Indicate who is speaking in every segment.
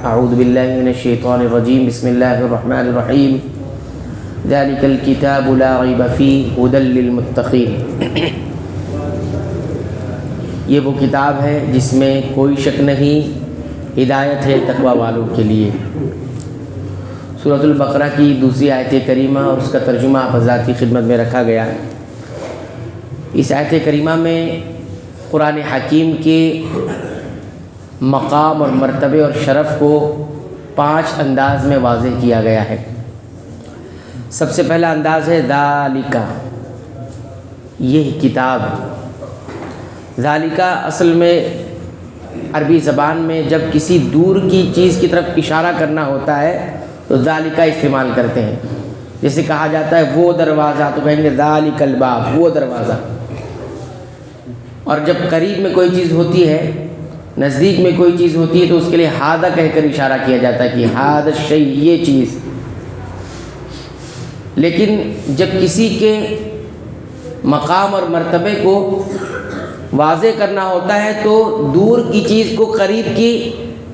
Speaker 1: اعوذ باللہ من الشیطان الرجیم بسم اللہ الرحمن الرحیم ذالک الکتاب لا ریب فیہ ھدی للمتقین۔ یہ وہ کتاب ہے جس میں کوئی شک نہیں، ہدایت ہے تقوی والوں کے لیے۔ سورۃ البقرہ کی دوسری آیت کریمہ اور اس کا ترجمہ آپ حضرات کی خدمت میں رکھا گیا ہے۔ اس آیت کریمہ میں قرآن حکیم کے مقام اور مرتبے اور شرف کو 5 انداز میں واضح کیا گیا ہے۔ سب سے پہلا انداز ہے ذالک، یہ کتاب۔ ذالک اصل میں عربی زبان میں جب کسی دور کی چیز کی طرف اشارہ کرنا ہوتا ہے تو ذالک استعمال کرتے ہیں۔ جیسے کہا جاتا ہے وہ دروازہ تو کہیں گے ذالک الباب، وہ دروازہ۔ اور جب قریب میں کوئی چیز ہوتی ہے، نزدیک میں کوئی چیز ہوتی ہے تو اس کے لیے ھذا کہہ کر اشارہ کیا جاتا ہے کہ ھذا الشیء، یہ چیز۔ لیکن جب کسی کے مقام اور مرتبے کو واضح کرنا ہوتا ہے تو دور کی چیز کو قریب کی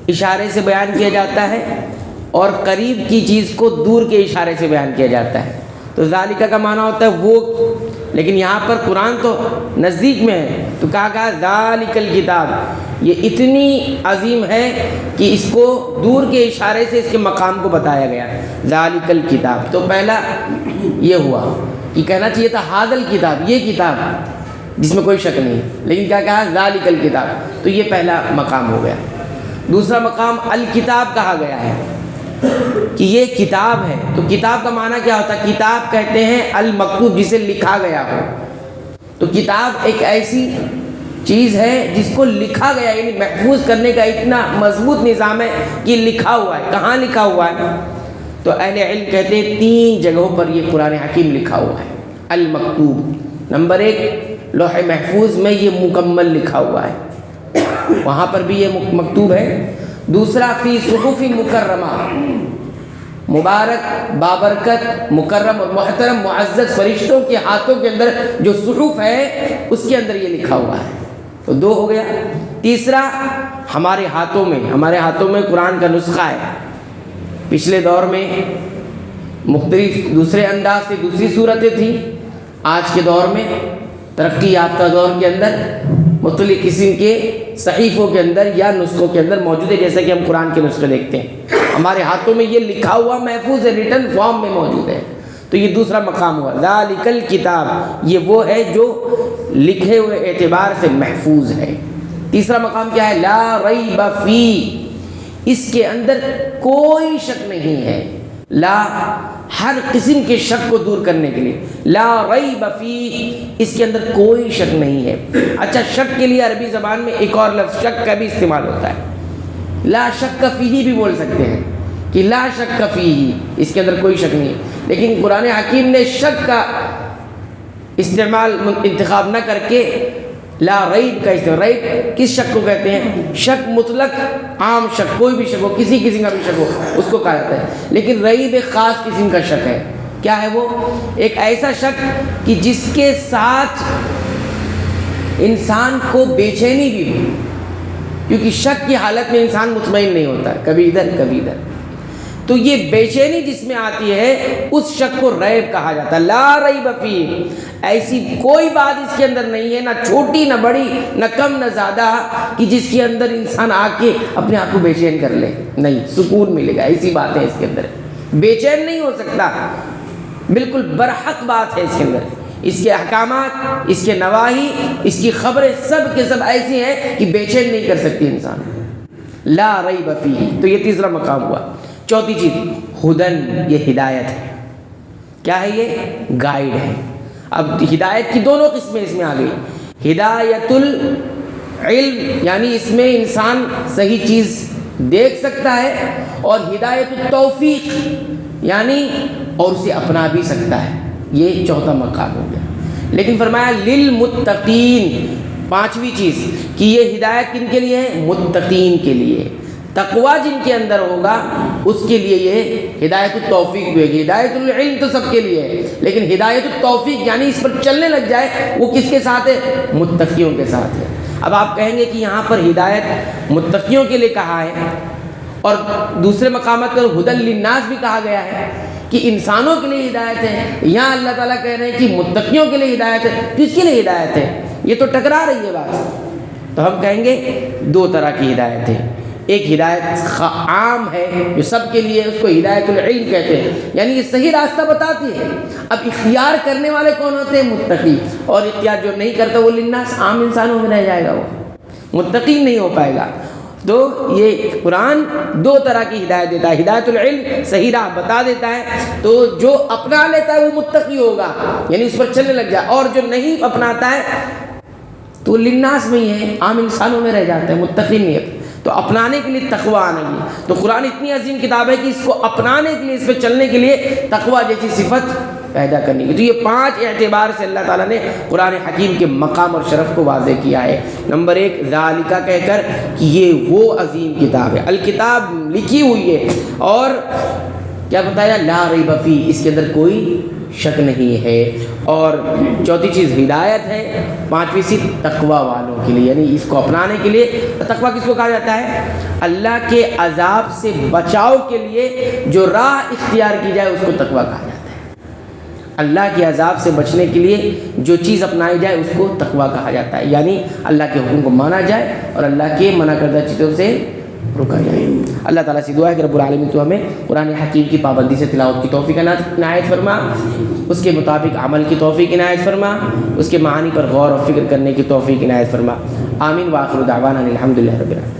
Speaker 1: اشارے سے بیان کیا جاتا ہے اور قریب کی چیز کو دور کے اشارے سے بیان کیا جاتا ہے۔ تو ذالک کا معنی ہوتا ہے وہ، لیکن یہاں پر قرآن تو نزدیک میں ہے تو کہا ذالک الکتاب، یہ اتنی عظیم ہے کہ اس کو دور کے اشارے سے اس کے مقام کو بتایا گیا۔ ذالک الکتاب، تو پہلا یہ ہوا کہ کہنا چاہیے تھا ھذا الکتاب، یہ کتاب جس میں کوئی شک نہیں، لیکن کیا کہا ذالک الکتاب، تو یہ پہلا مقام ہو گیا۔ دوسرا مقام الکتاب کہا گیا ہے کہ یہ کتاب ہے۔ تو کتاب کا معنی کیا ہوتا ہے؟ کتاب کہتے ہیں المکتوب، جسے لکھا گیا ہو۔ تو کتاب ایک ایسی چیز ہے جس کو لکھا گیا، یعنی محفوظ کرنے کا اتنا مضبوط نظام ہے کہ لکھا ہوا ہے۔ کہاں لکھا ہوا ہے؟ تو اہل علم کہتے ہیں 3 جگہوں پر یہ قرآن حکیم لکھا ہوا ہے۔ المکتوب، نمبر 1 لوح محفوظ میں یہ مکمل لکھا ہوا ہے، وہاں پر بھی یہ مکتوب ہے۔ دوسرا فی صحف مکرمہ، مبارک، بابرکت، مکرم اور محترم معزز فرشتوں کے ہاتھوں کے اندر جو صحف ہے اس کے اندر یہ لکھا ہوا ہے۔ تو 2 ہو گیا۔ تیسرا ہمارے ہاتھوں میں قرآن کا نسخہ ہے۔ پچھلے دور میں مختلف دوسرے انداز سے دوسری صورتیں تھیں، آج کے دور میں ترقی یافتہ دور کے اندر مختلف قسم کے صحیفوں کے اندر یا نسخوں کے اندر موجود ہے، جیسا کہ ہم قرآن کے نسخے دیکھتے ہیں۔ ہمارے ہاتھوں میں یہ لکھا ہوا محفوظ ہے، ریٹن فارم میں موجود ہے۔ تو یہ دوسرا مقام ہوا ذالک الکتاب، یہ وہ ہے جو لکھے ہوئے اعتبار سے محفوظ ہے۔ تیسرا مقام کیا ہے؟ لا ریب فیہ، اس کے اندر کوئی شک نہیں ہے۔ لا، ہر قسم کے شک کو دور کرنے کے لیے، لا ریب فیہ، اس کے اندر کوئی شک نہیں ہے۔ اچھا، شک کے لیے عربی زبان میں ایک اور لفظ شک کا بھی استعمال ہوتا ہے۔ لا شک فیہ بھی بول سکتے ہیں کہ لا شک فیہ، اس کے اندر کوئی شک نہیں ہے۔ لیکن قرآن حکیم نے شک کا استعمال انتخاب نہ کر کے لا ریب کا استعمال۔ ریب کس شک کو کہتے ہیں؟ شک مطلق، عام شک، کوئی بھی شک ہو، کسی قسم کا بھی شک ہو، اس کو کہا جاتا ہے۔ لیکن ریب ایک خاص قسم کا شک ہے۔ کیا ہے وہ؟ ایک ایسا شک کہ جس کے ساتھ انسان کو بے چینی بھی ہو، کیونکہ شک کی حالت میں انسان مطمئن نہیں ہوتا، کبھی ادھر کبھی ادھر۔ تو یہ بے چینی جس میں آتی ہے اس شک کو ریب کہا جاتا ہے۔ لا ریب فیہ، ایسی کوئی بات اس کے اندر نہیں ہے، نہ چھوٹی نہ بڑی، نہ کم نہ زیادہ، کہ جس کے اندر انسان آ کے اپنے آپ کو بے چین کر لے۔ نہیں، سکون ملے گا، ایسی بات ہے اس کے اندر۔ بے چین نہیں ہو سکتا، بالکل برحق بات ہے اس کے اندر۔ اس کے احکامات، اس کے نواہی، اس کی خبریں سب کے سب ایسی ہیں کہ بے چین نہیں کر سکتی انسان۔ لا ریب فیہ، تو یہ تیسرا مقام ہوا۔ چوتھی چیز ھدن، یہ ہدایت ہے۔ کیا ہے؟ یہ گائیڈ ہے۔ اب ہدایت کی دونوں قسمیں اس میں آ گئی۔ ہدایت العلم، یعنی اس میں انسان صحیح چیز دیکھ سکتا ہے، اور ہدایت التوفیق، یعنی اور اسے اپنا بھی سکتا ہے۔ یہ چوتھا مقام ہو گیا۔ لیکن فرمایا للمتقین، 5ویں چیز کہ یہ ہدایت کن کے لیے ہے؟ متقین کے لیے۔ تقوی جن کے اندر ہوگا اس کے لیے یہ ہدایت التوفیق بھی ہوگی۔ ہدایت العلم تو سب کے لیے ہے، لیکن ہدایت التوفیق یعنی اس پر چلنے لگ جائے، وہ کس کے ساتھ ہے؟ متقیوں کے ساتھ ہے۔ اب آپ کہیں گے کہ یہاں پر ہدایت متقیوں کے لیے کہا ہے، اور دوسرے مقامات پر ہدی للناس بھی کہا گیا ہے کہ انسانوں کے لیے ہدایت ہے. یہاں اللہ تعالیٰ کہہ رہے ہیں کہ متقیوں کے لیے ہدایت ہے. کس کے لیے ہدایت ہے؟ یہ تو ٹکرا رہی ہے بات. تو ہم کہیں گے دو طرح کی ہدایت ہے. ایک ہدایت عام ہے جو سب کے لیے، اس کو ہدایت العلم کہتے ہیں، یعنی یہ صحیح راستہ بتاتی ہے. اب اختیار کرنے والے کون ہوتے ہیں؟ متقی. اور اختیار جو نہیں کرتا وہ للناس، عام انسانوں میں رہ جائے گا، وہ متقی نہیں ہو پائے گا. تو یہ قرآن دو طرح کی ہدایت دیتا ہے. ہدایت العلم صحیح راہ بتا دیتا ہے، تو جو اپنا لیتا ہے وہ متقی ہوگا، یعنی اس پر چلنے لگ جائے. اور جو نہیں اپناتا ہے تو للناس میں ہی ہے، عام انسانوں میں رہ جاتا ہے، متقی نہیں ہے. تو اپنانے کے لیے تقوی آنا گی. تو قرآن اتنی عظیم کتاب ہے کہ اس کو اپنانے کے لیے، اس پہ چلنے کے لیے تقوی جیسی صفت پیدا کرنی کی. تو یہ 5 اعتبار سے اللہ تعالیٰ نے قرآن حکیم کے مقام اور شرف کو واضح کیا ہے. نمبر 1 ذالکہ کہہ کر کہ یہ وہ عظیم کتاب ہے، الکتاب لکھی ہوئی ہے، اور کیا بتایا؟ لا ریب فیہ، اس کے اندر کوئی شک نہیں ہے. اور چوتھی چیز ہدایت ہے. 5ویں چیز تقوی والوں کے لیے، یعنی اس کو اپنانے کے لیے. تقوی کس کو کہا جاتا ہے؟ اللہ کے عذاب سے بچاؤ کے لیے جو راہ اختیار کی جائے اس کو تقوی کہا جاتا ہے. اللہ کے عذاب سے بچنے کے لیے جو چیز اپنائی جائے اس کو تقوی کہا جاتا ہے، یعنی اللہ کے حکم کو مانا جائے اور اللہ کے منع کردہ چیزوں سے رکا جائے. اللہ تعالیٰ سے دعا ہے کہ رب العالمین تو ہمیں قرآن حکیم کی پابندی سے تلاوت کی توفیق عنایت فرما، اس کے مطابق عمل کی توفیق عنایت فرما، اس کے معانی پر غور و فکر کرنے کی توفیق عنایت فرما. آمین. وآخر دعوانا الحمدللہ رب العالمین.